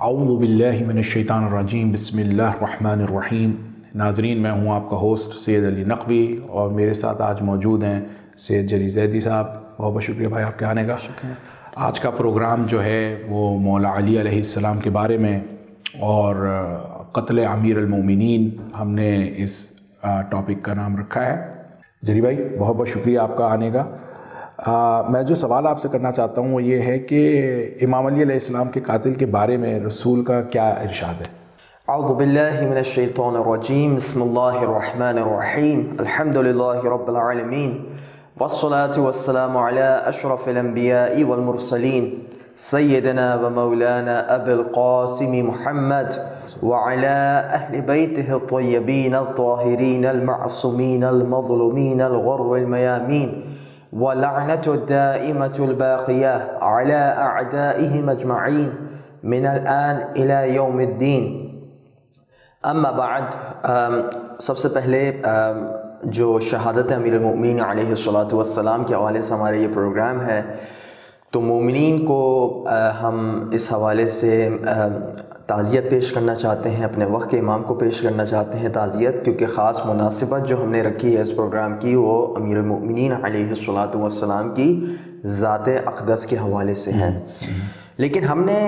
اعوذ باللہ من الشیطان الرجیم بسم اللہ الرحمن الرحیم۔ ناظرین، میں ہوں آپ کا ہوسٹ سید علی نقوی، اور میرے ساتھ آج موجود ہیں سید جری زیدی صاحب۔ بہت بہت شکریہ بھائی آپ کے آنے کا۔ آج کا پروگرام جو ہے وہ مولا علی علیہ السلام کے بارے میں اور قتل امیر المومنین ہم نے اس ٹاپک کا نام رکھا ہے۔ جری بھائی بہت بہت شکریہ آپ کا آنے کا۔ میں جو سوال آپ سے کرنا چاہتا ہوں وہ یہ ہے کہ امام علی علیہ السلام کے قاتل کے بارے میں رسول کا کیا ارشاد ہے؟ اعوذ باللہ من الشیطان الرجیم، بسم اللہ الرحمن الرحیم، الحمد للہ رب العالمین، والصلاة والسلام علی اشرف الانبیاء والمرسلین، سیدنا و مولانا ابی القاسم محمد وعلی اہل بیتہ الطیبین الطاہرین المعصومین المظلومین الغر المیامین، ولعنة الدائمة الباقية على أعدائهم أجمعين من الآن إلى يوم الدين۔ اما بعد، سب سے پہلے جو شہادت امیر المؤمنین علیہ الصلاۃ والسلام کے حوالے سے ہمارا یہ پروگرام ہے، تو مومنین کو ہم اس حوالے سے تعزیت پیش کرنا چاہتے ہیں، اپنے وقت کے امام کو پیش کرنا چاہتے ہیں تعزیت، کیونکہ خاص مناسبت جو ہم نے رکھی ہے اس پروگرام کی وہ امیر المؤمنین علیہ الصلاۃ والسلام کی ذات اقدس کے حوالے سے ہے۔ لیکن ہم نے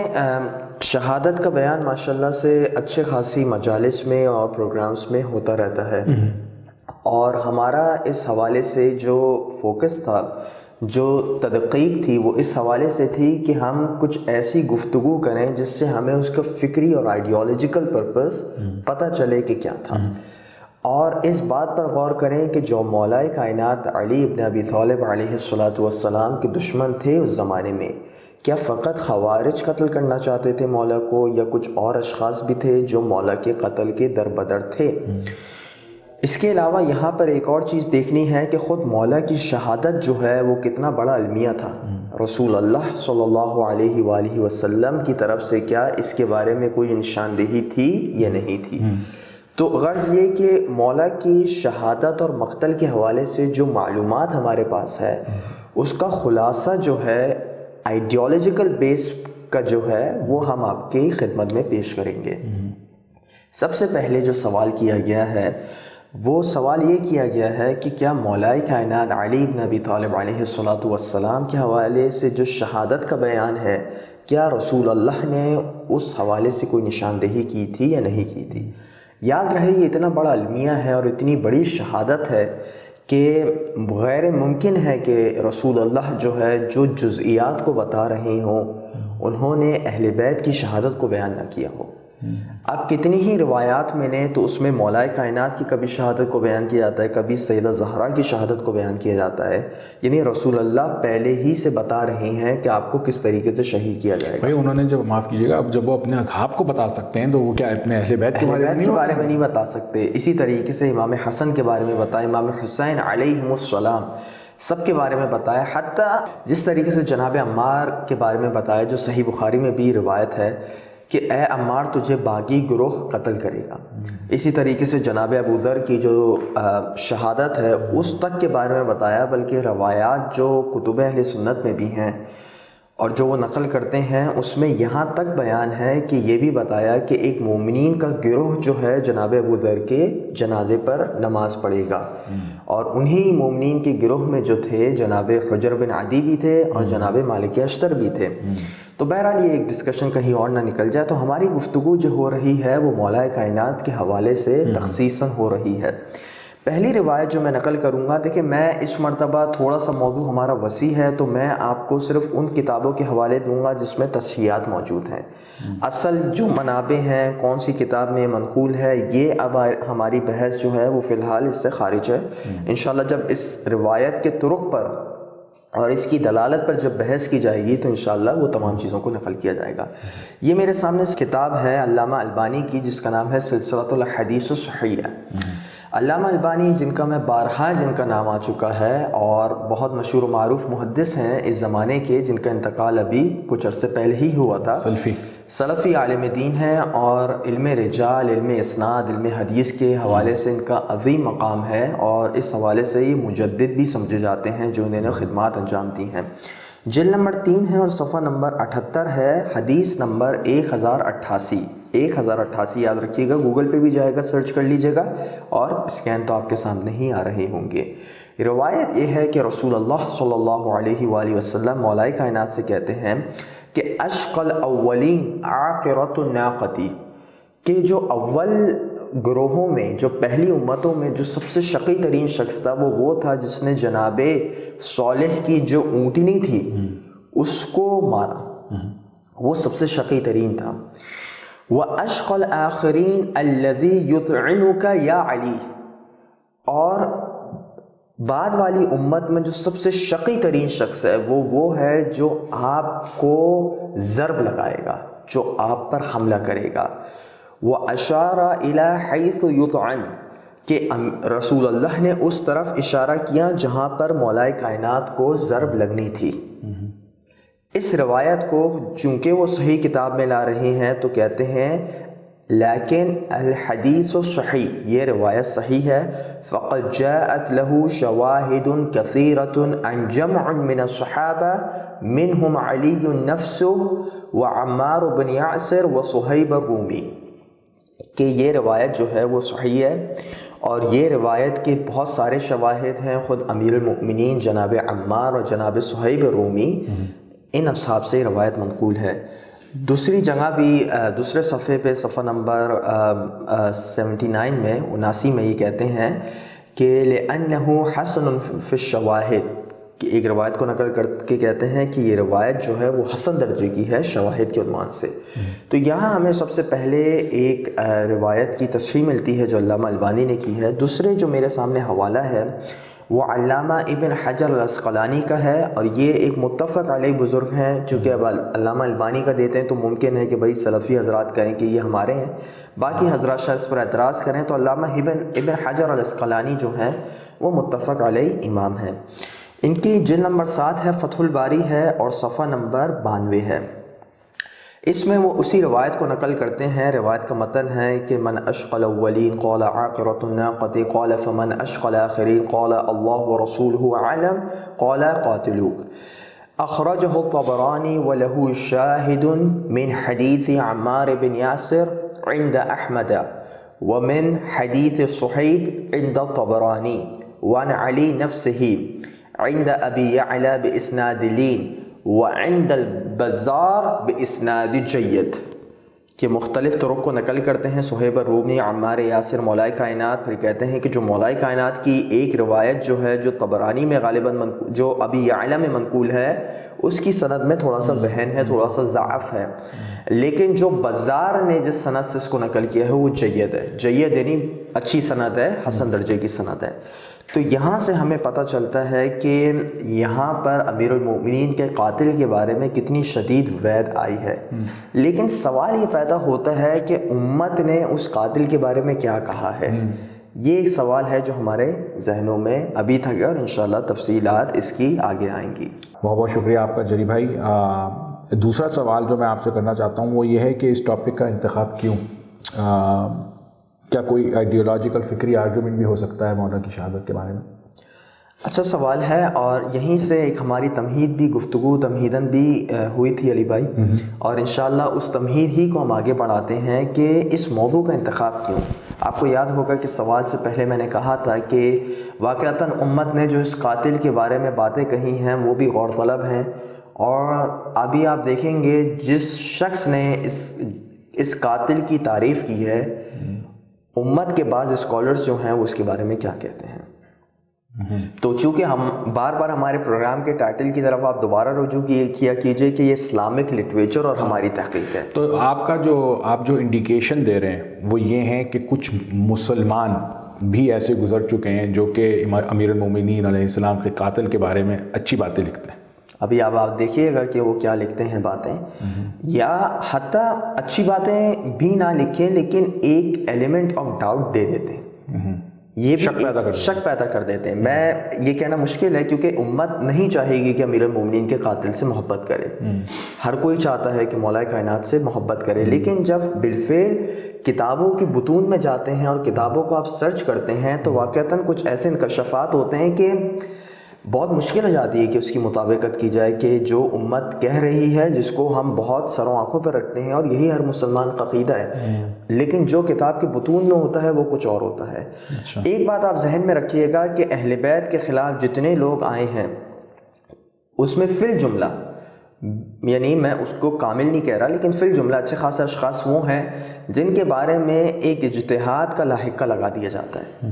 شہادت کا بیان ماشاءاللہ سے اچھے خاصی مجالس میں اور پروگرامز میں ہوتا رہتا ہے، اور ہمارا اس حوالے سے جو فوکس تھا، جو تدقیق تھی، وہ اس حوالے سے تھی کہ ہم کچھ ایسی گفتگو کریں جس سے ہمیں اس کا فکری اور آئیڈیالوجیکل پرپس پتہ چلے کہ کیا تھا، اور اس بات پر غور کریں کہ جو مولا کائنات علی ابن ابی طالب علیہ الصلاۃ والسلام کے دشمن تھے اس زمانے میں، کیا فقط خوارج قتل کرنا چاہتے تھے مولا کو، یا کچھ اور اشخاص بھی تھے جو مولا کے قتل کے دربدر تھے؟ اس کے علاوہ یہاں پر ایک اور چیز دیکھنی ہے کہ خود مولا کی شہادت جو ہے وہ کتنا بڑا المیہ تھا، رسول اللہ صلی اللہ علیہ وآلہ وسلم کی طرف سے کیا اس کے بارے میں کوئی نشاندہی تھی یا نہیں تھی؟ تو غرض یہ کہ مولا کی شہادت اور مقتل کے حوالے سے جو معلومات ہمارے پاس ہے اس کا خلاصہ جو ہے آئیڈیالوجیکل بیس کا جو ہے وہ ہم آپ کی خدمت میں پیش کریں گے۔ سب سے پہلے جو سوال کیا گیا ہے وہ سوال یہ کیا گیا ہے کہ کیا مولا کائنات علی بن ابی طالب علیہ الصلاۃ والسلام کے حوالے سے جو شہادت کا بیان ہے، کیا رسول اللہ نے اس حوالے سے کوئی نشاندہی کی تھی یا نہیں کی تھی؟ یاد رہے یہ اتنا بڑا المیہ ہے اور اتنی بڑی شہادت ہے کہ غیر ممکن ہے کہ رسول اللہ جو ہے جو جزئیات کو بتا رہے ہوں انہوں نے اہل بیت کی شہادت کو بیان نہ کیا ہو۔ اب کتنی ہی روایات میں نے تو اس میں مولا کائنات کی کبھی شہادت کو بیان کیا جاتا ہے، کبھی سیدہ زہرا کی شہادت کو بیان کیا جاتا ہے، یعنی رسول اللہ پہلے ہی سے بتا رہے ہیں کہ آپ کو کس طریقے سے شہید کیا جائے گا۔ بھائی انہوں نے جب، معاف کیجیے گا، اب جب وہ اپنے اصحاب کو بتا سکتے ہیں تو وہ کیا اپنے اہل بیت کے بارے میں نہیں بتا سکتے؟ اسی طریقے سے امام حسن کے بارے میں بتایا، امام حسین علیہم السلام سب کے بارے میں بتایا، حتیٰ جس طریقے سے جناب عمار کے بارے میں بتایا جو صحیح بخاری میں بھی روایت ہے کہ اے عمار تجھے باغی گروہ قتل کرے گا۔ اسی طریقے سے جناب ابو ذر کی جو شہادت ہے اس تک کے بارے میں بتایا، بلکہ روایات جو کتب اہل سنت میں بھی ہیں اور جو وہ نقل کرتے ہیں اس میں یہاں تک بیان ہے کہ یہ بھی بتایا کہ ایک مومنین کا گروہ جو ہے جناب ابو ذر کے جنازے پر نماز پڑھے گا، اور انہی مومنین کے گروہ میں جو تھے جناب حجر بن عدی بھی تھے اور جناب مالک اشتر بھی تھے۔ تو بہرحال یہ ایک ڈسکشن کہیں اور نہ نکل جائے، تو ہماری گفتگو جو ہو رہی ہے وہ مولا کائنات کے حوالے سے تخصیصاً ہو رہی ہے۔ پہلی روایت جو میں نقل کروں گا، دیکھیں میں اس مرتبہ تھوڑا سا موضوع ہمارا وسیع ہے تو میں آپ کو صرف ان کتابوں کے حوالے دوں گا جس میں تصحیحات موجود ہیں۔ اصل جو منابع ہیں کون سی کتاب میں منقول ہے، یہ اب ہماری بحث جو ہے وہ فی الحال اس سے خارج ہے۔ انشاءاللہ جب اس روایت کے طرق پر اور اس کی دلالت پر جب بحث کی جائے گی تو انشاءاللہ وہ تمام چیزوں کو نقل کیا جائے گا۔ یہ میرے سامنے کتاب ہے علامہ البانی کی جس کا نام ہے سلسلۃ الحدیث الصحیحہ۔ علامہ البانی جن کا میں بارہا جن کا نام آ چکا ہے اور بہت مشہور و معروف محدث ہیں اس زمانے کے، جن کا انتقال ابھی کچھ عرصے پہلے ہی ہوا تھا، سلفی عالم دین ہیں، اور علم رجال، علم اسناد، علم حدیث کے حوالے سے ان کا عظیم مقام ہے، اور اس حوالے سے یہ مجدد بھی سمجھے جاتے ہیں جو انہوں نے خدمات انجام دی ہیں۔ جلد نمبر 3 ہے اور صفحہ نمبر 78 ہے، حدیث نمبر 1088 1088 یاد رکھیے گا، گوگل پہ بھی جائے گا، سرچ کر لیجئے گا، اور اسکین تو آپ کے سامنے ہی آ رہے ہوں گے۔ روایت یہ ہے کہ رسول اللہ صلی اللہ علیہ وآلہ وسلم مولا کائنات سے کہتے ہیں کہ اشقل اولین عاقرۃ الناقتی، کہ جو اول گروہوں میں، جو پہلی امتوں میں جو سب سے شقی ترین شخص تھا وہ تھا جس نے جناب صالح کی جو اونٹنی تھی اس کو مارا، وہ سب سے شقی ترین تھا۔ وَأَشْقَى الْآخِرِينَ الَّذِي يُطْعِنُكَ يَا عَلِي، اور بعد والی امت میں جو سب سے شقی ترین شخص ہے وہ ہے جو آپ کو ضرب لگائے گا، جو آپ پر حملہ کرے گا۔ وَأَشَارَ إِلَى حَيْثُ يُطْعَنُ، کہ رسول اللہ نے اس طرف اشارہ کیا جہاں پر مولا کائنات کو ضرب لگنی تھی۔ اس روایت کو چونکہ وہ صحیح کتاب میں لا رہے ہیں تو کہتے ہیں لیکن الحدیث صحیح، یہ روایت صحیح ہے، فقد جاءت له شواہد کثیرۃ عن جمع من الصحابہ منہم علی نفسہ وعمار بن یاسر وصہیب الرومی، کہ یہ روایت جو ہے وہ صحیح ہے، اور یہ روایت کے بہت سارے شواہد ہیں، خود امیر المؤمنین جناب عمار اور جناب صہیب الرومی، ان اصحاب سے روایت منقول ہے۔ دوسری جگہ بھی دوسرے صفحے پہ صفحہ نمبر 79 میں 79 میں یہ کہتے ہیں کہ لِأَنَّهُ حَسَنٌ فِي الشَّوَاهِدِ، کہ ایک روایت کو نقل کر کے کہتے ہیں کہ یہ روایت جو ہے وہ حسن درجے کی ہے شواہد کے عنوان سے۔ تو یہاں ہمیں سب سے پہلے ایک روایت کی تصحیح ملتی ہے جو علامہ البانی نے کی ہے۔ دوسرے جو میرے سامنے حوالہ ہے وہ علامہ ابن حجر العسقلانی کا ہے، اور یہ ایک متفق علیہ بزرگ ہیں، چونکہ اب علامہ البانی کا دیتے ہیں تو ممکن ہے کہ بھئی سلفی حضرات کہیں کہ یہ ہمارے ہیں، باقی حضرات شاید اس پر اعتراض کریں، تو علامہ ابن حجر العسقلانی جو ہیں وہ متفق علیہ امام ہیں۔ ان کی جلد نمبر 7 ہے، فتح الباری ہے، اور صفحہ نمبر 92 ہے۔ اس میں وہ اسی روایت کو نقل کرتے ہیں۔ روایت کا متن ہے کہ من اشقى الاولین قال عاقرۃ الناقۃ قال فمن اشقى الاخرین قال اللہ ورسولہ اعلم قال قاتلوک، اخرجہ الطبرانی وله شاہد من حدیث عمار بن یاسر عند احمد ومن حدیث صہیب عند الطبرانی وعن علی نفسہ عند ابی یعلی باسناد لین وعند البزار باسناد جید، کہ مختلف طرق کو نقل کرتے ہیں۔ صہیب الرومی، عمار یاسر، مولا کائنات، پھر کہتے ہیں کہ جو مولا کائنات کی ایک روایت جو ہے جو طبرانی میں غالباً جو ابی یعلی میں منقول ہے اس کی سند میں تھوڑا سا وہن ہے، تھوڑا سا ضعف ہے، لیکن جو بزار نے جس سند سے اس کو نقل کیا ہے وہ جید ہے، جید یعنی اچھی سند ہے، حسن درجے کی سند ہے۔ تو یہاں سے ہمیں پتہ چلتا ہے کہ یہاں پر امیر المؤمنین کے قاتل کے بارے میں کتنی شدید وعید آئی ہے، لیکن سوال یہ پیدا ہوتا ہے کہ امت نے اس قاتل کے بارے میں کیا کہا ہے۔ یہ ایک سوال ہے جو ہمارے ذہنوں میں ابھی تک ہے، اور انشاءاللہ تفصیلات اس کی آگے آئیں گی۔ بہت بہت شکریہ آپ کا جری بھائی۔ دوسرا سوال جو میں آپ سے کرنا چاہتا ہوں وہ یہ ہے کہ اس ٹاپک کا انتخاب کیوں؟ کیا کوئی آئیڈیولوجیکل فکری آرگیومنٹ بھی ہو سکتا ہے مولا کی شہادت کے بارے میں؟ اچھا سوال ہے، اور یہیں سے ایک ہماری تمہید بھی، گفتگو تمہیداً بھی ہوئی تھی علی بھائی، اور انشاءاللہ اس تمہید ہی کو ہم آگے بڑھاتے ہیں کہ اس موضوع کا انتخاب کیوں۔ آپ کو یاد ہوگا کہ سوال سے پہلے میں نے کہا تھا کہ واقعتاً امت نے جو اس قاتل کے بارے میں باتیں کہی ہیں وہ بھی غور طلب ہیں، اور ابھی آپ دیکھیں گے جس شخص نے اس قاتل کی تعریف کی ہے، امت کے بعض اسکالرز جو ہیں وہ اس کے بارے میں کیا کہتے ہیں۔ تو چونکہ ہم بار بار ہمارے پروگرام کے ٹائٹل کی طرف آپ دوبارہ رجوع کیا کیجئے کہ یہ اسلامک لٹریچر اور ہماری تحقیق ہے، تو آپ جو انڈیکیشن دے رہے ہیں وہ یہ ہیں کہ کچھ مسلمان بھی ایسے گزر چکے ہیں جو کہ امیر المومنین علیہ السلام کے قاتل کے بارے میں اچھی باتیں لکھتے ہیں۔ ابھی اب آپ دیکھیے گا کہ وہ کیا لکھتے ہیں باتیں، یا حتیٰ اچھی باتیں بھی نہ لکھیں لیکن ایک ایلیمنٹ آف ڈاؤٹ دے دیتے ہیں، یہ بھی شک پیدا کر دیتے ہیں۔ میں یہ کہنا مشکل ہے کیونکہ امت نہیں چاہے گی کہ امیر المومنین کے قاتل سے محبت کرے، ہر کوئی چاہتا ہے کہ مولا کائنات سے محبت کرے، لیکن جب بالفعل کتابوں کی بطون میں جاتے ہیں اور کتابوں کو آپ سرچ کرتے ہیں تو واقعتاً کچھ ایسے انکشافات ہوتے ہیں کہ بہت مشکل ہو جاتی ہے کہ اس کی مطابقت کی جائے کہ جو امت کہہ رہی ہے، جس کو ہم بہت سروں آنکھوں پہ رکھتے ہیں اور یہی ہر مسلمان کا عقیدہ ہے، لیکن جو کتاب کے بطون میں ہوتا ہے وہ کچھ اور ہوتا ہے۔ ایک بات آپ ذہن میں رکھیے گا کہ اہل بیت کے خلاف جتنے لوگ آئے ہیں اس میں فی الجملہ، یعنی میں اس کو کامل نہیں کہہ رہا، لیکن فی الجملہ اچھے خاصے اشخاص وہ ہیں جن کے بارے میں ایک اجتہاد کا لاحقہ لگا دیا جاتا ہے۔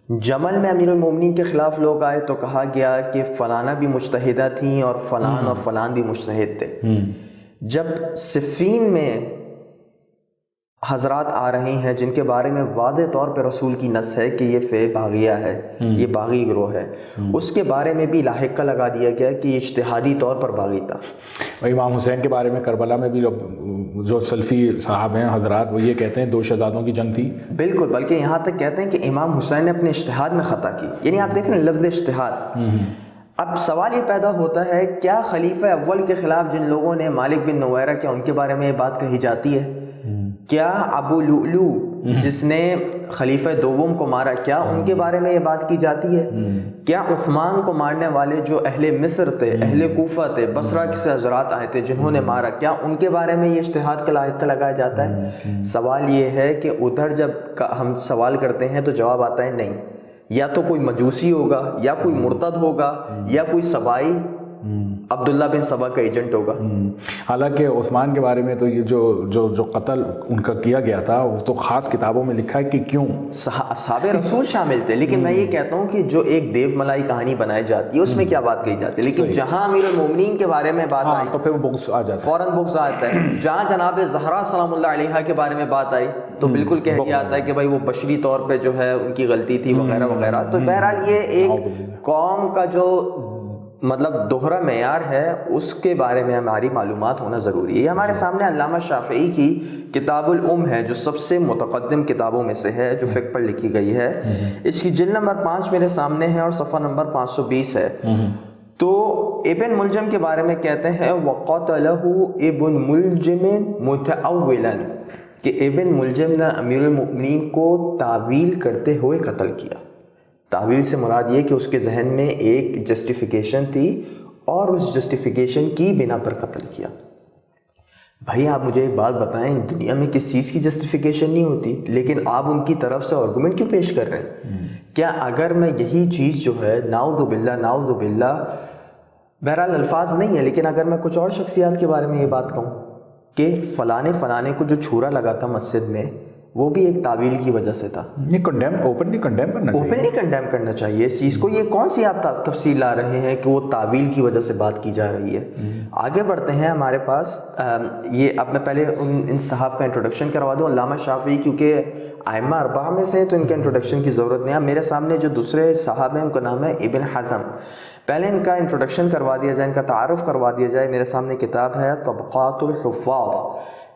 جمل میں امیر المومنین کے خلاف لوگ آئے تو کہا گیا کہ فلانا بھی مجتہدہ تھیں اور فلان اور فلان بھی مجتہد تھے۔ جب صفین میں حضرات آ رہی ہیں جن کے بارے میں واضح طور پہ رسول کی نص ہے کہ یہ فے باغیہ ہے، یہ باغی گروہ ہے، اس کے بارے میں بھی لاحقہ لگا دیا گیا کہ یہ اجتہادی طور پر باغی تھا۔ امام حسین کے بارے میں کربلا میں بھی جو سلفی صاحب ہیں حضرات وہ یہ کہتے ہیں 2 شہزادوں کی جنگ تھی۔ بالکل، بلکہ یہاں تک کہتے ہیں کہ امام حسین نے اپنے اجتہاد میں خطا کی، یعنی آپ دیکھیں لفظ اجتہاد۔ اب سوال یہ پیدا ہوتا ہے کیا خلیفہ اول کے خلاف جن لوگوں نے مالک بن نویرہ کیا ان کے بارے میں یہ بات کہی جاتی ہے؟ کیا ابو لؤلؤ جس نے خلیفہ دوم کو مارا کیا ان کے بارے میں یہ بات کی جاتی ہے؟ کیا عثمان کو مارنے والے جو اہل مصر تھے، اہل کوفہ تھے، بصرہ سے حضرات آئے تھے جنہوں نے مارا، کیا ان کے بارے میں یہ اجتہاد کا لاحقہ لگایا جاتا ہے؟ سوال یہ ہے کہ ادھر جب ہم سوال کرتے ہیں تو جواب آتا ہے نہیں، یا تو کوئی مجوسی ہوگا، یا کوئی مرتد ہوگا، یا کوئی سبائی عبداللہ بن سبا کا ایجنٹ ہوگا۔ حالانکہ عثمان کے بارے میں تو یہ جو قتل ان کا کیا گیا تھا وہ تو خاص کتابوں میں لکھا ہے کہ کیوں اصحاب رسول شامل تھے، لیکن میں یہ کہتا ہوں کہ جو ایک دیو ملائی کہانی بنائی جاتی ہے اس میں کیا بات کہی جاتی ہے، لیکن جہاں امیر المومنین کے بارے میں بات آئی تو پھر بغض آ جاتا ہے، فوراً بغض آتا ہے۔ جہاں جناب زہرا سلام اللہ علیہا کے بارے میں بات آئی تو بالکل کہہ دیا جاتا ہے کہ بھائی وہ بشری طور پہ جو ہے ان کی غلطی تھی وغیرہ وغیرہ۔ تو بہرحال یہ ایک قوم کا جو مطلب دوہرا معیار ہے اس کے بارے میں ہماری معلومات ہونا ضروری ہے۔ یہ ہمارے سامنے علامہ شافعی کی کتاب الام ہے جو سب سے متقدم کتابوں میں سے ہے جو فقہ پر لکھی گئی ہے۔ اس کی جلد نمبر 5 میرے سامنے ہے اور صفحہ نمبر 520 ہے۔ تو ابن ملجم کے بارے میں کہتے ہیں وَقَتَلَهُ ابن ملجم مُتَأَوِّلًا کہ ابن ملجم نے امیر المؤمنین کو تعویل کرتے ہوئے قتل کیا۔ تعویل سے مراد یہ کہ اس کے ذہن میں ایک جسٹیفیکیشن تھی اور اس جسٹیفیکیشن کی بنا پر قتل کیا۔ بھائی آپ مجھے ایک بات بتائیں، دنیا میں کس چیز کی جسٹیفیکیشن نہیں ہوتی لیکن آپ ان کی طرف سے آرگومنٹ کیوں پیش کر رہے ہیں؟ کیا اگر میں یہی چیز جو ہے نعوذ باللہ بہرحال الفاظ نہیں ہے، لیکن اگر میں کچھ اور شخصیات کے بارے میں یہ بات کہوں کہ فلانے کو جو چھورا لگا تھا مسجد میں وہ بھی ایک تعویل کی وجہ سے تھا، یہ اوپنلی کنڈیم کرنا چاہیے اس چیز کو۔ یہ کون سی آپ تفصیل لا رہے ہیں کہ وہ تعویل کی وجہ سے بات کی جا رہی ہے؟ آگے بڑھتے ہیں ہمارے پاس یہ اب میں پہلے ان صاحب کا انٹروڈکشن کروا دوں۔ علامہ شافعی کیونکہ ائمہ اربعہ میں سے تو ان کے انٹروڈکشن کی ضرورت نہیں ہے۔ میرے سامنے جو دوسرے صاحب ہیں ان کا نام ہے ابن حزم، پہلے ان کا انٹروڈکشن کروا دیا جائے، ان کا تعارف کروا دیا جائے۔ میرے سامنے کتاب ہے طبقات الحفاظ،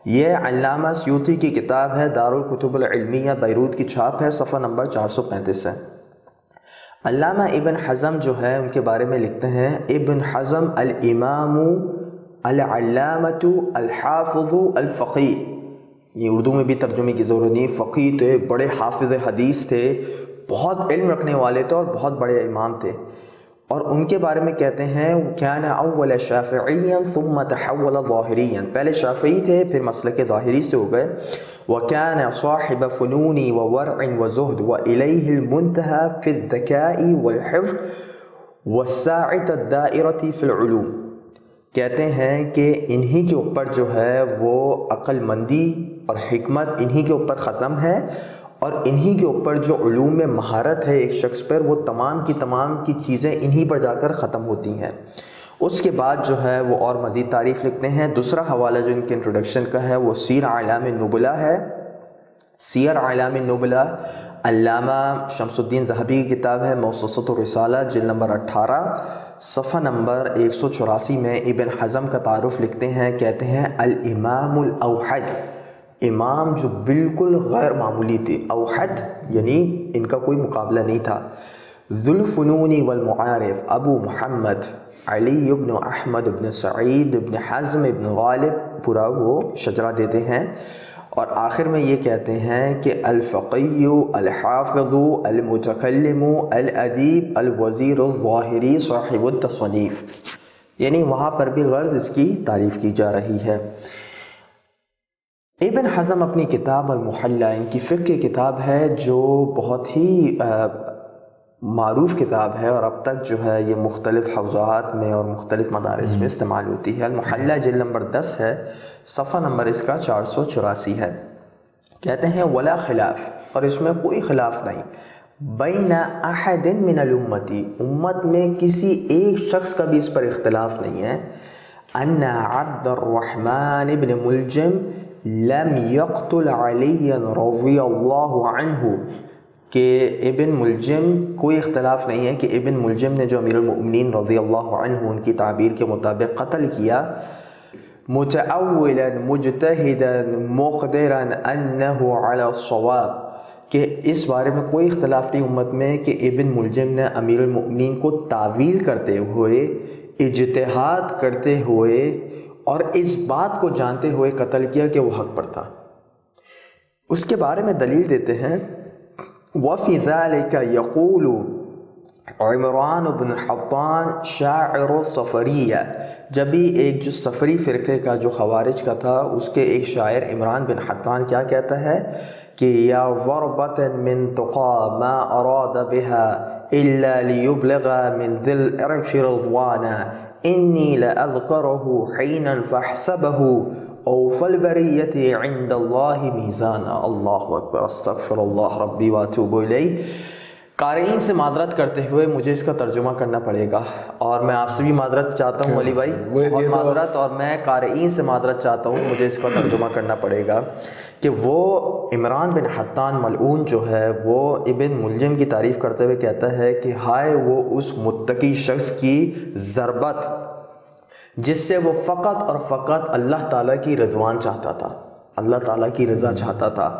یہ علامہ سیوطی کی کتاب ہے، دارالکتب العلمیہ بیروت کی چھاپ ہے، صفحہ نمبر 435 ہے۔ علامہ ابن حزم جو ہے ان کے بارے میں لکھتے ہیں ابن حزم الامام العلامۃ الحافظ الفقیہ، یہ اردو میں بھی ترجمے کی ضرورت نہیں، فقیہ تھے، بڑے حافظ حدیث تھے، بہت علم رکھنے والے تھے اور بہت بڑے امام تھے۔ اور ان کے بارے میں کہتے ہیں كان اول شافعيا ثم تحول ظاہريا، پہلے شافعی تھے پھر مسلک ظاہری سے ہو گئے۔ وكان صاحب فنون وورع وزهد وإليه المنتهى في الذكاء والحفظ والساعة الدائرة في العلوم، کہتے ہیں کہ انہی کے اوپر جو ہے وہ عقل مندی اور حکمت انہی کے اوپر ختم ہے، اور انہی کے اوپر جو علوم میں مہارت ہے ایک شخص پر وہ تمام کی چیزیں انہی پر جا کر ختم ہوتی ہیں۔ اس کے بعد جو ہے وہ اور مزید تعریف لکھتے ہیں۔ دوسرا حوالہ جو ان کے انٹروڈکشن کا ہے وہ سیر اعلام النبلاء ہے۔ سیر اعلام النبلاء علامہ شمس الدین ذہبی کی کتاب ہے، موسوسۃ الرسالہ جلد نمبر 18 صفحہ نمبر 184 میں ابن حزم کا تعارف لکھتے ہیں، کہتے ہیں الامام الاوحد، امام جو بالکل غیر معمولی تھے، اوحد یعنی ان کا کوئی مقابلہ نہیں تھا۔ ذو الفنون والمعارف ابو محمد علی ابن احمد ابن سعید ابن حزم ابن غالب، پورا وہ شجرہ دیتے ہیں۔ اور آخر میں یہ کہتے ہیں کہ الفقی الحافظ المتکلم الادیب الوزیر الظاہری صاحب التصنیف، یعنی وہاں پر بھی غرض اس کی تعریف کی جا رہی ہے۔ ابن حزم اپنی کتاب المحلی، ان کی فقہ کی کتاب ہے جو بہت ہی معروف کتاب ہے اور اب تک جو ہے یہ مختلف حوزات میں اور مختلف مدارس میں استعمال ہوتی ہے۔ المحلی جلد نمبر 10 ہے، صفحہ نمبر اس کا 484 ہے۔ کہتے ہیں ولا خلاف، اور اس میں کوئی خلاف نہیں، بین احد من الامتی، امت میں کسی ایک شخص کا بھی اس پر اختلاف نہیں ہے، ان عبد الرحمن بن ملجم لم يقتل علی رضی اللہ عنہ، کہ ابن ملجم، کوئی اختلاف نہیں ہے کہ ابن ملجم نے جو امیر المؤمنین رضی اللہ عنہ ان کی تعبیر کے مطابق قتل کیا، متأولا مجتہدا مقدرا انہ علی الصواب، کہ اس بارے میں کوئی اختلاف نہیں امت میں کہ ابن ملجم نے امیر المؤمنین کو تعویل کرتے ہوئے، اجتہاد کرتے ہوئے اور اس بات کو جانتے ہوئے قتل کیا کہ وہ حق پر تھا۔ اس کے بارے میں دلیل دیتے ہیں وَفِي ذَلِكَ يَقُولُ عمران بن حطان شاعر الصفریہ، جب بھی ایک جو صفری فرقے کا جو خوارج کا تھا اس کے ایک شاعر عمران بن حطان کیا کہتا ہے کہ یا ضربة من تقى ما أراد بها إلا ليبلغ من ذي العرش رضوانا إني لأذكره حينا فاحسبه أوفى البرية عند الله ميزانا۔ اللہ اکبر، استغفر اللہ ربی واتوب الیہ۔ قارئین سے معذرت کرتے ہوئے مجھے اس کا ترجمہ کرنا پڑے گا، اور میں آپ سے بھی معذرت چاہتا ہوں علی بھائی، بہت معذرت، اور میں قارئین سے معذرت چاہتا ہوں، مجھے اس کا ترجمہ کرنا پڑے گا کہ وہ عمران بن حطان ملعون جو ہے وہ ابن ملجم کی تعریف کرتے ہوئے کہتا ہے کہ ہائے وہ اس متقی شخص کی ضربت جس سے وہ فقط اور فقط اللہ تعالیٰ کی رضوان چاہتا تھا، اللہ تعالیٰ کی رضا چاہتا تھا،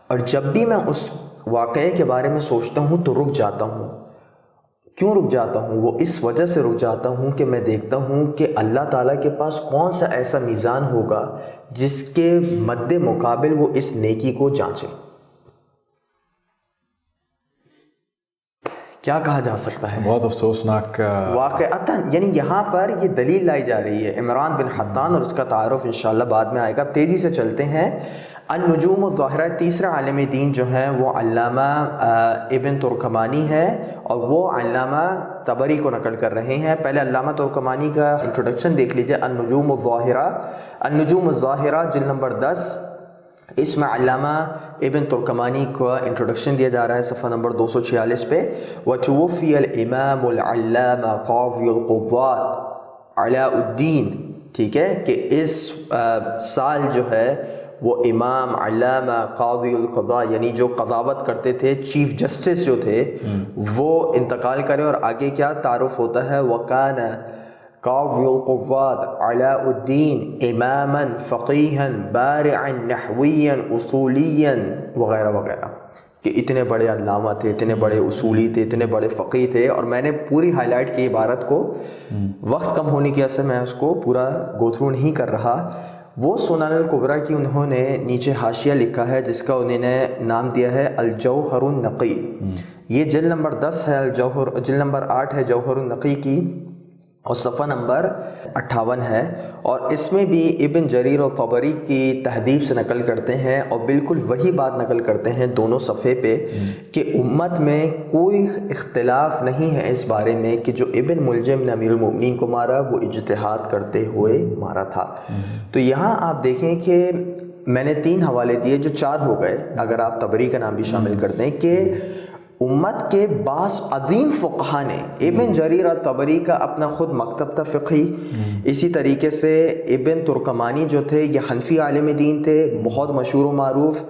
اور جب بھی میں اس واقعے کے بارے میں سوچتا ہوں تو رک جاتا ہوں۔ کیوں رک جاتا ہوں؟ وہ اس وجہ سے رک جاتا ہوں کہ میں دیکھتا ہوں کہ اللہ تعالیٰ کے پاس کون سا ایسا میزان ہوگا جس کے مد مقابل وہ اس نیکی کو جانچے۔ کیا کہا جا سکتا ہے؟ بہت افسوسناک واقعتاً، یعنی یہاں پر یہ دلیل لائی جا رہی ہے عمران بن حطان، اور اس کا تعارف انشاءاللہ بعد میں آئے گا۔ تیزی سے چلتے ہیں۔ النجوم الظاہرہ، تیسرا عالم دین جو ہے وہ علامہ ابن ترکمانی ہے، اور وہ علامہ طبری کو نقل کر رہے ہیں۔ پہلے علامہ ترکمانی کا انٹروڈکشن دیکھ لیجئے۔ النجوم الظاہرہ، النجوم الظاہرہ جلد نمبر 10، اس میں علامہ ابن ترکمانی کو انٹروڈکشن دیا جا رہا ہے صفحہ نمبر 246 پہ۔ وَتُوَفِّيَ الْإِمَامُ الْعَلَّامَ قَاضِي الْقُضَّاةِ علاء الدین، ٹھیک ہے، کہ اس سال جو ہے وہ امام علامہ قاضی القضاء، یعنی جو قضاوت کرتے تھے، چیف جسٹس جو تھے، وہ انتقال کرے، اور آگے کیا تعارف ہوتا ہے وَكَانَ قاضی القضاة علاء الدین اماما فقیہا بارعا نحویا اصولیا وغیرہ وغیرہ، کہ اتنے بڑے علامہ تھے، اتنے بڑے اصولی تھے، اتنے بڑے فقیہ تھے، اور میں نے پوری ہائی لائٹ کی عبارت کو، وقت کم ہونے کی وجہ سے میں اس کو پورا گو تھرو نہیں کر رہا۔ وہ سنن الکبریٰ کی انہوں نے نیچے حاشیہ لکھا ہے جس کا انہوں نے نام دیا ہے الجوہر النقی، یہ جلد نمبر 10 ہے، الجوہر جلد نمبر 8 ہے جوہر النقی کی، اور صفحہ نمبر 58 ہے، اور اس میں بھی ابن جریر اور طبری کی تہذیب سے نقل کرتے ہیں، اور بالکل وہی بات نقل کرتے ہیں دونوں صفحے پہ کہ امت میں کوئی اختلاف نہیں ہے اس بارے میں کہ جو ابن ملجم نے امیر المؤمنین کو مارا وہ اجتہاد کرتے ہوئے مارا تھا۔ تو یہاں آپ دیکھیں کہ میں نے 3 حوالے دیے جو 4 ہو گئے اگر آپ طبری کا نام بھی شامل کر دیں، کہ امت کے بعض عظیم فقہا نے، ابن جریر الطبری کا اپنا خود مکتب تھا فقہی، اسی طریقے سے ابن ترکمانی جو تھے یہ حنفی عالم دین تھے، بہت مشہور و معروف۔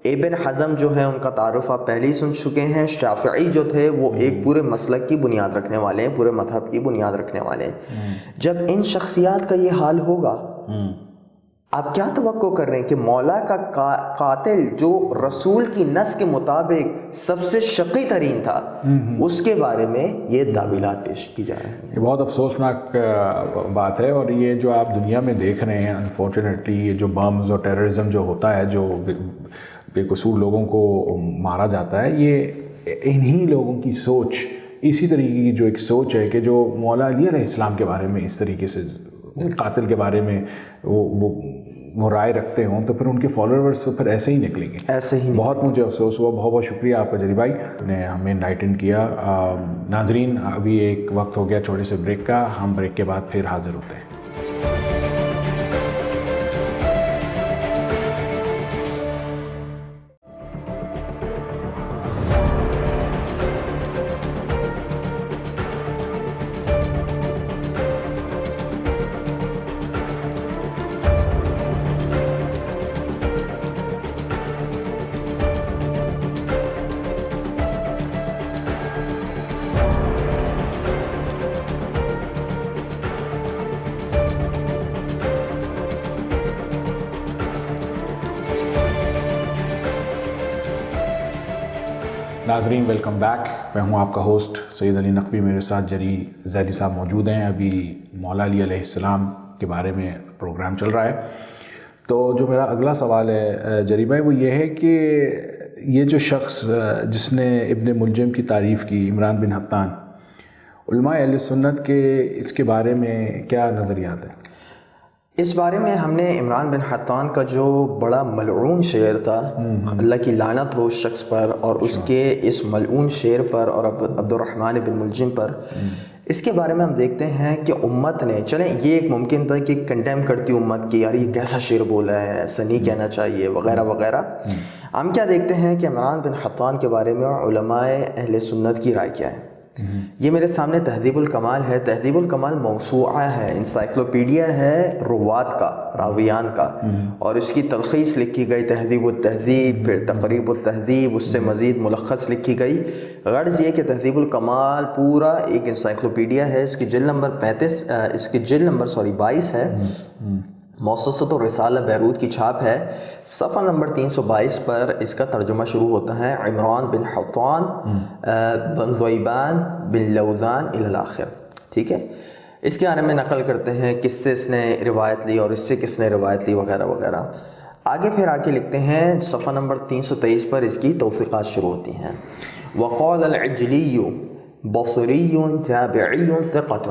ابن حزم جو ہے ان کا تعارف آپ پہلے ہی سن چکے ہیں۔ شافعی جو تھے وہ ایک پورے مسلک کی بنیاد رکھنے والے ہیں، پورے مذہب کی بنیاد رکھنے والے ہیں۔ جب ان شخصیات کا یہ حال ہوگا آپ کیا توقع کر رہے ہیں کہ مولا کا قاتل جو رسول کی نص کے مطابق سب سے شقی ترین تھا، اس کے بارے میں یہ تعویلات پیش کی جا رہی ہیں؟ یہ بہت افسوسناک بات ہے، اور یہ جو آپ دنیا میں دیکھ رہے ہیں انفارچونیٹلی، یہ جو بمز اور ٹیررزم جو ہوتا ہے، جو بے قصور لوگوں کو مارا جاتا ہے، یہ انہی لوگوں کی سوچ، اسی طریقے کی جو ایک سوچ ہے کہ جو مولا علی علیہ السلام کے بارے میں اس طریقے سے قاتل کے بارے میں وہ رائے رکھتے ہوں، تو پھر ان کے فالوورز تو پھر ایسے ہی نکلیں گے، ایسے ہی۔ بہت مجھے افسوس ہوا، بہت بہت شکریہ آپ کا جری بھائی نے ہمیں انلائٹن کیا۔ ناظرین، ابھی ایک وقت ہو گیا چھوٹے سے بریک کا، ہم بریک کے بعد پھر حاضر ہوتے ہیں۔ ناظرین، ویلکم بیک، میں ہوں آپ کا ہوسٹ سید علی نقوی، میرے ساتھ جری زیدی صاحب موجود ہیں۔ ابھی مولا علی علیہ السلام کے بارے میں پروگرام چل رہا ہے، تو جو میرا اگلا سوال ہے جری بھائی وہ یہ ہے کہ یہ جو شخص جس نے ابن ملجم کی تعریف کی، عمران بن حطان، علماء اہل سنت کے اس کے بارے میں کیا نظریات ہیں؟ اس بارے میں ہم نے عمران بن حطان کا جو بڑا ملعون شعر تھا، اللہ کی لعنت ہو اس شخص پر اور اس کے اس ملعون شعر پر اور عبد الرحمن بن ملجم پر، اس کے بارے میں ہم دیکھتے ہیں کہ امت نے، چلیں یہ ایک ممکن تھا کہ کنڈیم کرتی امت کی، یار یہ کیسا شعر بولا ہے، ایسا نہیں کہنا چاہیے وغیرہ وغیرہ۔ ہم کیا دیکھتے ہیں کہ عمران بن حطان کے بارے میں علماء اہل سنت کی رائے کیا ہے۔ یہ میرے سامنے تہذیب الکمال ہے۔ تہذیب الکمال موسوعہ ہے، انسائکلوپیڈیا ہے روات کا، راویان کا، اور اس کی تلخیص لکھی گئی تہذیب التہذیب، پھر تقریب التہذیب، اس سے مزید ملخص لکھی گئی۔ غرض یہ کہ تہذیب الکمال پورا ایک انسائکلوپیڈیا ہے۔ اس کی جلد نمبر 22 ہے، مؤسسۃ الرسالہ بیروت کی چھاپ ہے۔ صفحہ نمبر 322 پر اس کا ترجمہ شروع ہوتا ہے، عمران بن حطان بن ذیبان بن لوذان الی الآخر، ٹھیک ہے۔ اس کے بارے میں نقل کرتے ہیں کس سے اس نے روایت لی اور اس سے کس نے روایت لی وغیرہ وغیرہ۔ آگے پھر آ کے لکھتے ہیں صفحہ نمبر 323 پر اس کی توثیقات شروع ہوتی ہیں۔ وقال العجلی بصری تابعی ثقۃ،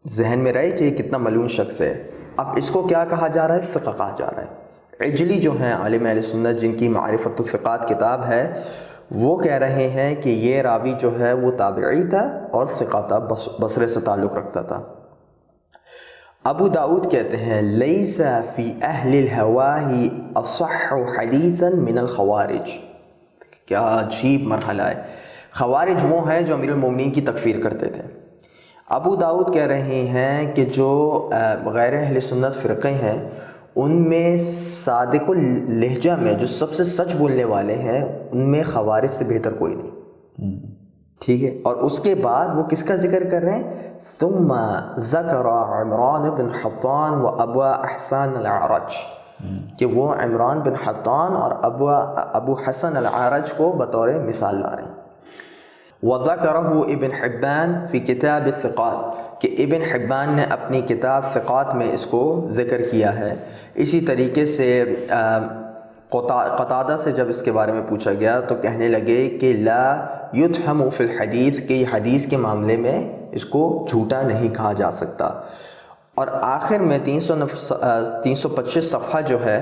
ذہن میں رہے کہ یہ کتنا ملعون شخص ہے۔ اب اس کو کیا کہا جا رہا ہے؟ ثقہ کہا جا رہا ہے۔ عجلی جو ہیں عالم اہل سنت، جن کی معرفت الثقات کتاب ہے، وہ کہہ رہے ہیں کہ یہ راوی جو ہے وہ تابعی تھا اور ثقہ تھا، بصرے سے تعلق رکھتا تھا۔ ابو داؤد کہتے ہیں لیس فی اہل الہواہ اصح حدیثا من الخوارج۔ کیا عجیب مرحلہ ہے۔ خوارج وہ ہیں جو امیر المومنین کی تکفیر کرتے تھے۔ ابو داؤد کہہ رہے ہیں کہ جو غیر اہل سنت فرقے ہیں، ان میں صادق اللہجہ میں جو سب سے سچ بولنے والے ہیں، ان میں خوارج سے بہتر کوئی نہیں، ٹھیک ہے۔ اور اس کے بعد وہ کس کا ذکر کر رہے ہیں؟ ثم ذکر عمران بن حطان و ابو حسن العرج، کہ وہ عمران بن حطان اور ابو حسن العرج کو بطور مثال لا رہے ہیں۔ وَذَكَرَهُ ابن حبان فی کتاب الثقات، کہ ابن حبان نے اپنی کتاب ثقات میں اس کو ذکر کیا ہے۔ اسی طریقے سے قتادہ سے جب اس کے بارے میں پوچھا گیا تو کہنے لگے کہ لا یتہم فی الحدیث، کہ یہ حدیث کے معاملے میں اس کو جھوٹا نہیں کہا جا سکتا۔ اور آخر میں 325 صفحہ جو ہے،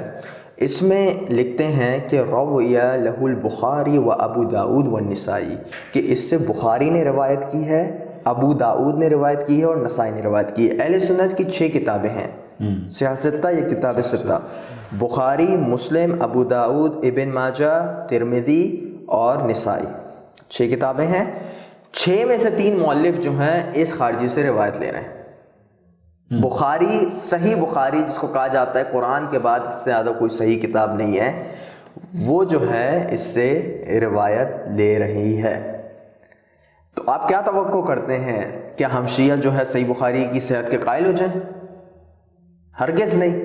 اس میں لکھتے ہیں کہ روی لہ البخاری و ابو داؤد و النسائی، کہ اس سے بخاری نے روایت کی ہے، ابو داؤد نے روایت کی ہے اور نسائی نے روایت کی ہے۔ اہل سنت کی 6 کتابیں ہیں، سیاستہ یہ کتاب ستہ، بخاری، مسلم، ابو داؤد، ابن ماجہ، ترمذی اور نسائی، 6 کتابیں ہیں۔ 6 میں سے 3 مؤلف جو ہیں اس خارجی سے روایت لے رہے ہیں۔ بخاری، صحیح بخاری جس کو کہا جاتا ہے قرآن کے بعد اس سے زیادہ کوئی صحیح کتاب نہیں ہے، وہ جو ہے اس سے روایت لے رہی ہے۔ تو آپ کیا توقع کرتے ہیں؟ کیا ہم شیعہ جو ہے صحیح بخاری کی صحت کے قائل ہو جائیں؟ ہرگز نہیں۔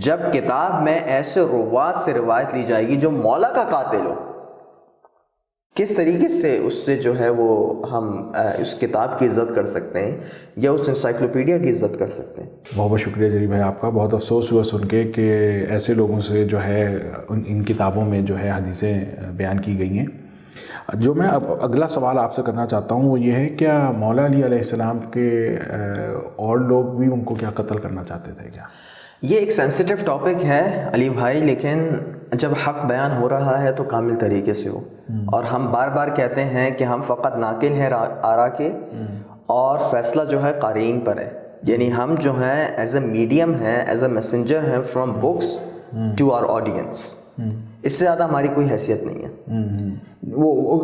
جب کتاب میں ایسے روات سے روایت لی جائے گی جو مولا کا قاتل ہو، کس طریقے سے اس سے جو ہے وہ ہم اس کتاب کی عزت کر سکتے ہیں یا اس انسائکلوپیڈیا کی عزت کر سکتے ہیں؟ بہت بہت شکریہ جری بھائی آپ کا، بہت افسوس ہوا سن کے کہ ایسے لوگوں سے جو ہے ان کتابوں میں جو ہے حدیثیں بیان کی گئی ہیں۔ جو میں اب اگلا سوال آپ سے کرنا چاہتا ہوں وہ یہ ہے، کیا مولا علی علیہ السلام کے اور لوگ بھی ان کو کیا قتل کرنا چاہتے تھے کیا؟ یہ ایک سینسیٹیو ٹاپک ہے علی بھائی، لیکن جب حق بیان ہو رہا ہے تو کامل طریقے سے ہو، اور ہم بار بار کہتے ہیں کہ ہم فقط ناقل ہیں آرا کے، اور فیصلہ جو ہے قارئین پر ہے، یعنی ہم جو ہیں ایز اے میڈیم ہیں، ایز اے میسنجر ہیں from books to our audience, اس سے زیادہ ہماری کوئی حیثیت نہیں ہے۔ وہ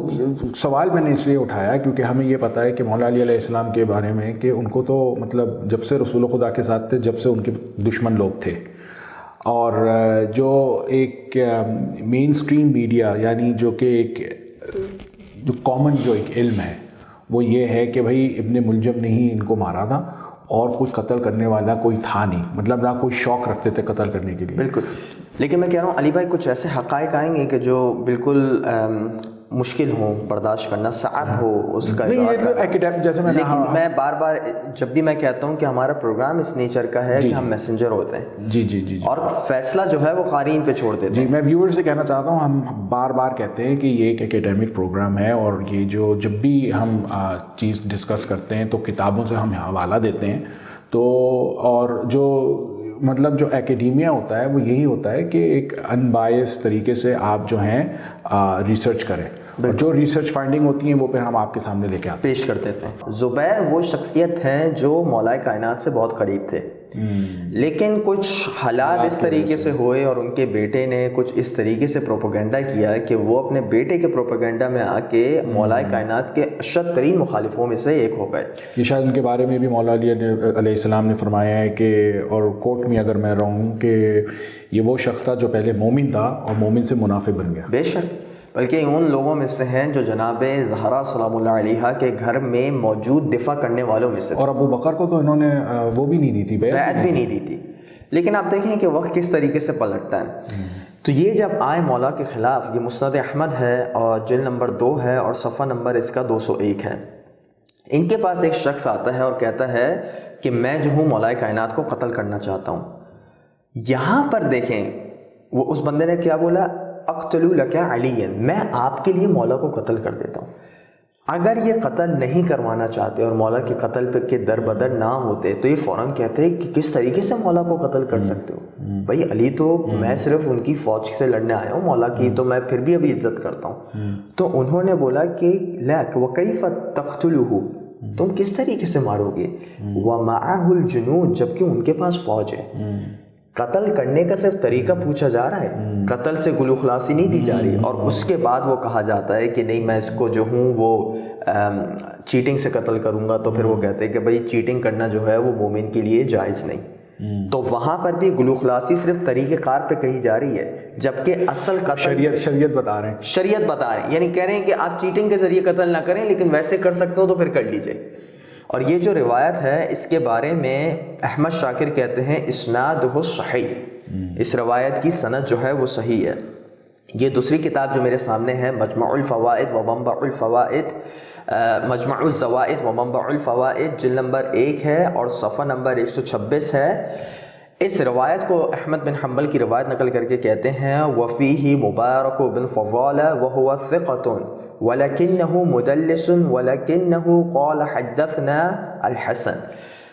سوال میں نے اس لیے اٹھایا کیونکہ ہمیں یہ پتہ ہے کہ مولا علی علیہ السلام کے بارے میں کہ ان کو تو مطلب جب سے رسول خدا کے ساتھ تھے، جب سے ان کے دشمن لوگ تھے، اور جو ایک مین اسٹریم میڈیا یعنی جو کہ ایک جو کامن جو ایک علم ہے وہ یہ ہے کہ بھائی ابن ملجم نے ہی ان کو مارا تھا اور کوئی قتل کرنے والا کوئی تھا نہیں، مطلب نہ کوئی شوق رکھتے تھے قتل کرنے کے لیے۔ بالکل، لیکن میں کہہ رہا ہوں علی بھائی کچھ ایسے حقائق آئیں گے کہ جو بالکل مشکل ہوں برداشت کرنا، صعب ہو اس کا، لیکن میں بار بار جب بھی میں کہتا ہوں کہ ہمارا پروگرام اس نیچر کا ہے کہ ہم میسنجر ہوتے ہیں، جی جی جی، اور فیصلہ جو ہے وہ قارئین پہ چھوڑ دیتے ہیں۔ جی میں ویور سے کہنا چاہتا ہوں، ہم بار بار کہتے ہیں کہ یہ ایک اکیڈیمک پروگرام ہے، اور یہ جو جب بھی ہم چیز ڈسکس کرتے ہیں تو کتابوں سے ہم حوالہ دیتے ہیں، تو اور جو مطلب جو اکیڈیمیا ہوتا ہے وہ یہی ہوتا ہے کہ ایک ان بائس طریقے سے آپ جو ہیں ریسرچ کریں، جو ریسرچ فائنڈنگ ہوتی ہیں وہ پھر ہم آپ کے سامنے لے کے پیش کر دیتے ہیں۔ زبیر وہ شخصیت ہیں جو مولا کائنات سے بہت قریب تھے، لیکن کچھ حالات اس طریقے سے ہوئے اور ان کے بیٹے نے کچھ اس طریقے سے پروپیگنڈا کیا کہ وہ اپنے بیٹے کے پروپیگنڈا میں آ کے مولا کائنات کے اشد ترین مخالفوں میں سے ایک ہو گئے۔ یہ شاید ان کے بارے میں بھی مولا علی علیہ السلام نے فرمایا ہے کہ، اور کوٹ میں اگر میں رہوں، کہ یہ وہ شخص تھا جو پہلے مومن تھا اور مومن سے منافق بن گیا۔ بے شک، بلکہ ان لوگوں میں سے ہیں جو جناب زہرا سلام اللہ علیہا کے گھر میں موجود دفاع کرنے والوں میں سے، اور ابو بکر کو تو انہوں نے وہ بھی نہیں دی تھی، بیعت بھی نہیں دی تھی۔ لیکن آپ دیکھیں کہ وقت کس طریقے سے پلٹتا ہے۔ تو یہ جب آئے مولا کے خلاف، یہ مسند احمد ہے اور جلد نمبر 2 ہے اور صفحہ نمبر اس کا 201 ہے، ان کے پاس ایک شخص آتا ہے اور کہتا ہے کہ میں جو ہوں مولا کائنات کو قتل کرنا چاہتا ہوں۔ یہاں پر دیکھیں وہ اس بندے نے کیا بولا، اقتلوا لک علی، میں آپ کے لیے مولا کو قتل کر دیتا ہوں۔ اگر یہ قتل نہیں کروانا چاہتے اور مولا کے قتل پہ کے در بدر نہ ہوتے تو یہ فوراً کہتے کہ کس طریقے سے مولا کو قتل کر سکتے ہو بھائی، علی تو میں صرف ان کی فوج سے لڑنے آیا ہوں، مولا کی تو میں پھر بھی ابھی عزت کرتا ہوں۔ تو انہوں نے بولا کہ لک وکیف تقتلہ، تم کس طریقے سے مارو گے، ومعہ الجنود، جبکہ ان کے پاس فوج ہے۔ قتل کرنے کا صرف طریقہ پوچھا جا رہا ہے، قتل سے گلو خلاصی نہیں دی جا رہی، اور اس کے بعد وہ کہا جاتا ہے کہ نہیں میں اس کو جو ہوں وہ چیٹنگ سے قتل کروں گا، تو پھر وہ کہتے ہیں کہ بھائی چیٹنگ کرنا جو ہے وہ مومن کے لیے جائز نہیں۔ تو وہاں پر بھی گلو خلاصی صرف طریقہ کار پہ کہی جا رہی ہے، جبکہ اصل قتل شریعت بتا رہے ہیں، شریعت بتا رہے ہیں، یعنی کہہ رہے ہیں کہ آپ چیٹنگ کے ذریعے قتل نہ کریں، لیکن ویسے کر سکتے ہو تو پھر کر لیجئے۔ اور یہ جو روایت ہے اس کے بارے میں احمد شاکر کہتے ہیں اسنادہ صحیح، اس روایت کی سند جو ہے وہ صحیح ہے۔ یہ دوسری کتاب جو میرے سامنے ہے، مجمع الفوائد و منبع الفوائد، مجمع الزوائد و منبع الفوائد، جلد نمبر 1 ہے اور صفحہ نمبر 126 ہے۔ اس روایت کو احمد بن حنبل کی روایت نقل کر کے کہتے ہیں وفیہ مبارک بن فضالہ وہو ثقۃ وَلَكِنَّهُ مُدَلِّسٌ وَلَكِنَّهُ قَالَ حَدَّثْنَا الْحَسَن۔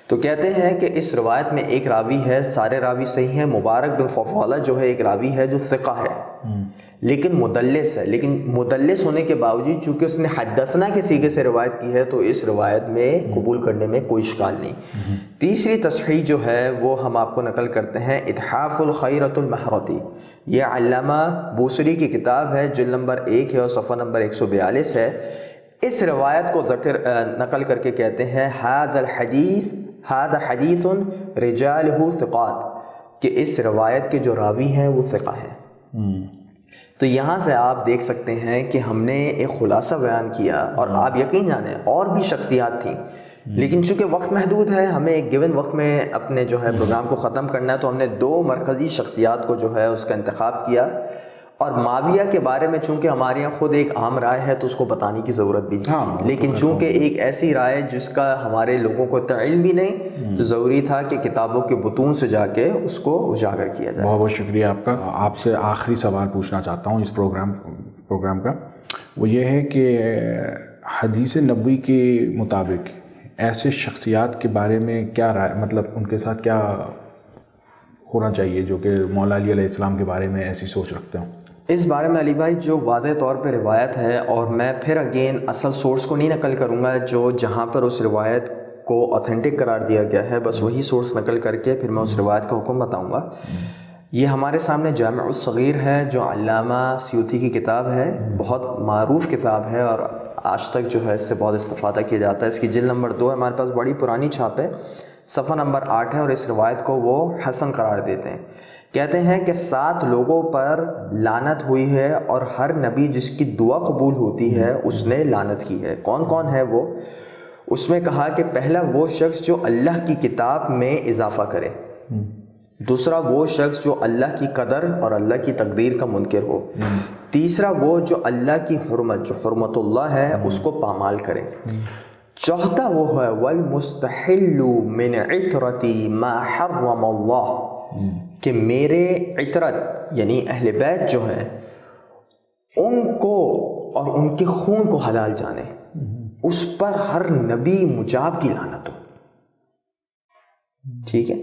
تو کہتے ہیں کہ اس روایت میں ایک راوی ہے، سارے راوی صحیح ہیں، مبارک بن فضالہ جو ہے ایک راوی ہے جو ثقہ ہے لیکن مدلس ہے، لیکن مدلس ہونے کے باوجود چونکہ اس نے حدثنا کے صیغے سے روایت کی ہے تو اس روایت میں قبول کرنے میں کوئی اشکال نہیں۔ تیسری تصحیح جو ہے وہ ہم آپ کو نقل کرتے ہیں اتحاف الخیرۃ المحرتی، یہ علامہ بوصری کی کتاب ہے، جلد نمبر 1 ہے اور صفحہ نمبر 142 ہے۔ اس روایت کو نقل کر کے کہتے ہیں ھذا حدیث رجالہ ثقات، کہ اس روایت کے جو راوی ہیں وہ ثقہ ہیں۔ تو یہاں سے آپ دیکھ سکتے ہیں کہ ہم نے ایک خلاصہ بیان کیا، اور آپ یقین جانیں اور بھی شخصیات تھیں لیکن چونکہ وقت محدود ہے، ہمیں ایک گیون وقت میں اپنے جو ہے پروگرام کو ختم کرنا ہے، تو ہم نے 2 مرکزی شخصیات کو جو ہے اس کا انتخاب کیا. اور معاویہ کے بارے میں چونکہ ہمارے یہاں خود ایک عام رائے ہے تو اس کو بتانے کی ضرورت بھی نہیں تھی، لیکن چونکہ ایک ایسی رائے جس کا ہمارے لوگوں کو علم بھی نہیں، تو ضروری تھا کہ کتابوں کے بطون سے جا کے اس کو اجاگر کیا جائے. بہت بہت شکریہ آپ کا. آپ سے آخری سوال پوچھنا چاہتا ہوں اس پروگرام کا، وہ یہ ہے کہ حدیث نبوی کے مطابق ایسے شخصیات کے بارے میں کیا رائے، مطلب ان کے ساتھ کیا ہونا چاہیے جو کہ مولا علی علیہ السلام کے بارے میں ایسی سوچ رکھتے ہوں؟ اس بارے میں علی بھائی جو واضح طور پہ روایت ہے، اور میں پھر اگین اصل سورس کو نہیں نقل کروں گا، جو جہاں پر اس روایت کو اوتھینٹک قرار دیا گیا ہے بس وہی سورس نقل کر کے پھر میں اس روایت کا حکم بتاؤں گا. یہ ہمارے سامنے جامع الصغیر ہے جو علامہ سیوطی کی کتاب ہے، بہت معروف کتاب ہے اور آج تک جو ہے اس سے بہت استفادہ کیا جاتا ہے. اس کی جلد نمبر 2 ہے، ہمارے پاس بڑی پرانی چھاپ ہے، صفحہ نمبر 8 ہے، اور اس روایت کو وہ حسن قرار دیتے ہیں. کہتے ہیں کہ 7 لوگوں پر لعنت ہوئی ہے اور ہر نبی جس کی دعا قبول ہوتی ہے اس نے لعنت کی ہے. کون کون ہے وہ؟ اس میں کہا کہ پہلا وہ شخص جو اللہ کی کتاب میں اضافہ کرے، دوسرا وہ شخص جو اللہ کی قدر اور اللہ کی تقدیر کا منکر ہو، تیسرا وہ جو اللہ کی حرمت، جو حرمت اللہ ہے، اس کو پامال کرے، چوتھا وہ ہے والمستحل من عطرتی ما حرم اللہ، کہ میرے عطرت یعنی اہل بیت جو ہے ان کو اور ان کے خون کو حلال جانے، اس پر ہر نبی مجاب کی لعنت ہو. ٹھیک ہے.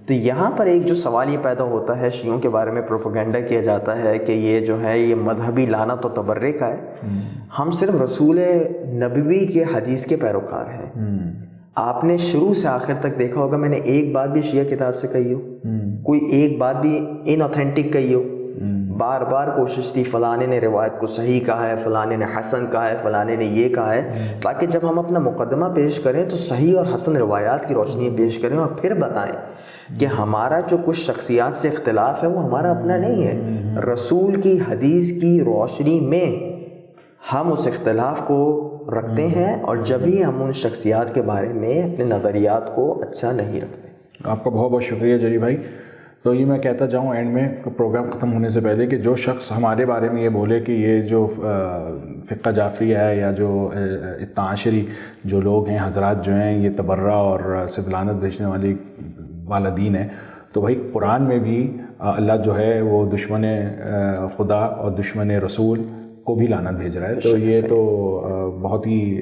تو یہاں پر ایک جو سوال یہ پیدا ہوتا ہے، شیعوں کے بارے میں پروپیگنڈا کیا جاتا ہے کہ یہ جو ہے یہ مذہبی لعنت و تبرک ہے. ہم صرف رسول نبوی کے حدیث کے پیروکار ہیں. آپ نے شروع سے آخر تک دیکھا ہوگا میں نے ایک بات بھی شیعہ کتاب سے کہی ہو، کوئی ایک بات بھی ان اوتھینٹک کہی ہو، بار بار کوشش تھی فلانے نے روایت کو صحیح کہا ہے، فلانے نے حسن کہا ہے، فلانے نے یہ کہا ہے، تاکہ جب ہم اپنا مقدمہ پیش کریں تو صحیح اور حسن روایات کی روشنی پیش کریں اور پھر بتائیں کہ ہمارا جو کچھ شخصیات سے اختلاف ہے وہ ہمارا اپنا نہیں ہے، رسول کی حدیث کی روشنی میں ہم اس اختلاف کو رکھتے ہیں، اور جب ہی ہم ان شخصیات کے بارے میں اپنے نظریات کو اچھا نہیں رکھتے. آپ کا بہت بہت شکریہ جری بھائی. تو یہ میں کہتا جاؤں اینڈ میں پروگرام ختم ہونے سے پہلے کہ جو شخص ہمارے بارے میں یہ بولے کہ یہ جو فقہ جعفری ہے یا جو اتنا عشری جو لوگ ہیں، حضرات جو ہیں، یہ تبرہ اور صرف لعنت بھیجنے والا دین ہے، تو بھائی قرآن میں بھی اللہ جو ہے وہ دشمن خدا اور دشمن رسول کو بھی لعنت بھیج رہا ہے. تو یہ تو بہت ہی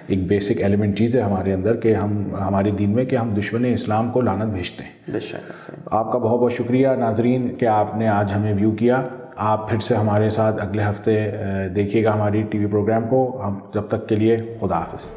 ایک بیسک ایلیمنٹ چیز ہے ہمارے اندر کہ ہمارے دین میں کہ ہم دشمن اسلام کو لعنت بھیجتے ہیں. آپ کا بہت بہت شکریہ ناظرین کہ آپ نے آج ہمیں ویو کیا. آپ پھر سے ہمارے ساتھ اگلے ہفتے دیکھیے گا ہماری ٹی وی پروگرام کو. ہم جب تک کے لیے خدا حافظ.